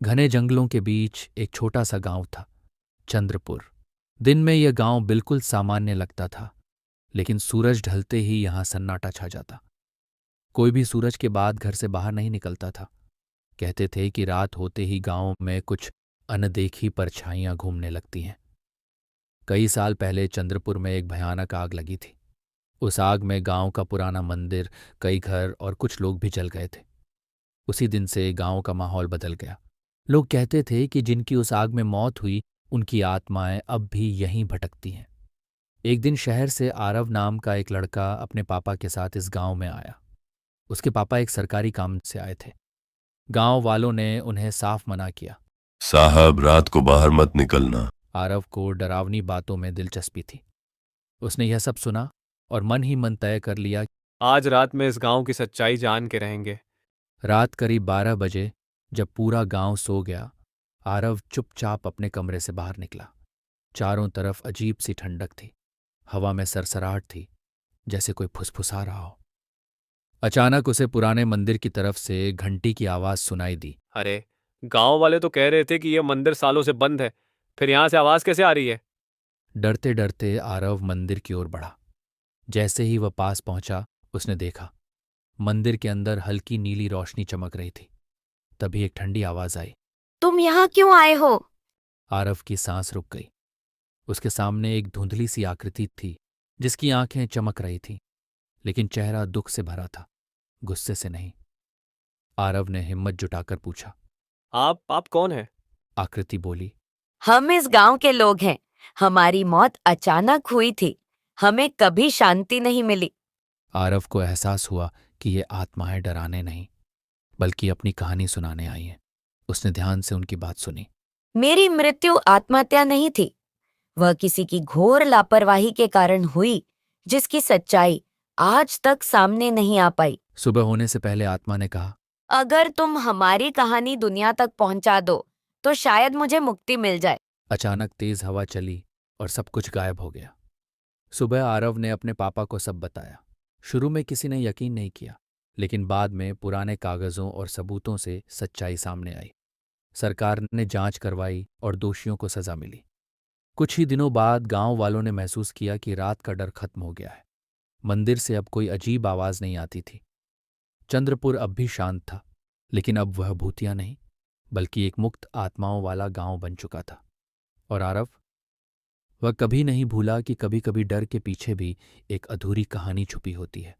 घने जंगलों के बीच एक छोटा सा गांव था, चंद्रपुर। दिन में यह गांव बिल्कुल सामान्य लगता था, लेकिन सूरज ढलते ही यहां सन्नाटा छा जाता। कोई भी सूरज के बाद घर से बाहर नहीं निकलता था। कहते थे कि रात होते ही गांव में कुछ अनदेखी परछाइयां घूमने लगती हैं। कई साल पहले चंद्रपुर में एक भयानक आग लगी थी। उस आग में गांव का पुराना मंदिर, कई घर और कुछ लोग भी जल गए थे। उसी दिन से गांव का माहौल बदल गया। लोग कहते थे कि जिनकी उस आग में मौत हुई, उनकी आत्माएं अब भी यहीं भटकती हैं। एक दिन शहर से आरव नाम का एक लड़का अपने पापा के साथ इस गांव में आया। उसके पापा एक सरकारी काम से आए थे। गांव वालों ने उन्हें साफ मना किया। साहब, रात को बाहर मत निकलना। आरव को डरावनी बातों में दिलचस्पी थी। उसने यह सब सुना और मन ही मन तय कर लिया। आज रात में इस गांव की सच्चाई जान के रहेंगे। रात करीब 12 बजे, जब पूरा गांव सो गया, आरव चुपचाप अपने कमरे से बाहर निकला। चारों तरफ अजीब सी ठंडक थी। हवा में सरसराहट थी, जैसे कोई फुसफुसा रहा हो। अचानक उसे पुराने मंदिर की तरफ से घंटी की आवाज सुनाई दी। अरे, गांव वाले तो कह रहे थे कि यह मंदिर सालों से बंद है, फिर यहां से आवाज कैसे आ रही है? डरते डरते आरव मंदिर की ओर बढ़ा। जैसे ही वह पास पहुंचा, उसने देखा मंदिर के अंदर हल्की नीली रोशनी चमक रही थी। तभी एक ठंडी आवाज आई। तुम यहाँ क्यों आए हो? आरव की सांस रुक गई। उसके सामने एक धुंधली सी आकृति थी, जिसकी आंखें चमक रही थीं, लेकिन चेहरा दुख से भरा था, गुस्से से नहीं। आरव ने हिम्मत जुटाकर पूछा। आप कौन हैं? आकृति बोली। हम इस गांव के लोग हैं। हमारी मौत अचानक हुई थी। हमें कभी शांति नहीं मिली। आरव को एहसास हुआ कि ये आत्माएं डराने नहीं, बल्कि अपनी कहानी सुनाने आई हैं। उसने ध्यान से उनकी बात सुनी। मेरी मृत्यु आत्महत्या नहीं थी। वह किसी की घोर लापरवाही के कारण हुई, जिसकी सच्चाई आज तक सामने नहीं आ पाई। सुबह होने से पहले आत्मा ने कहा, अगर तुम हमारी कहानी दुनिया तक पहुंचा दो, तो शायद मुझे मुक्ति मिल जाए। अचानक तेज हवा चली और सब कुछ गायब हो गया। सुबह आरव ने अपने पापा को सब बताया। शुरू में किसी ने यकीन नहीं किया, लेकिन बाद में पुराने कागजों और सबूतों से सच्चाई सामने आई। सरकार ने जांच करवाई और दोषियों को सजा मिली। कुछ ही दिनों बाद गांव वालों ने महसूस किया कि रात का डर खत्म हो गया है। मंदिर से अब कोई अजीब आवाज नहीं आती थी। चंद्रपुर अब भी शांत था, लेकिन अब वह भूतिया नहीं, बल्कि एक मुक्त आत्माओं वाला गांव बन चुका था। और आरव, वह कभी नहीं भूला कि कभी कभी डर के पीछे भी एक अधूरी कहानी छुपी होती है।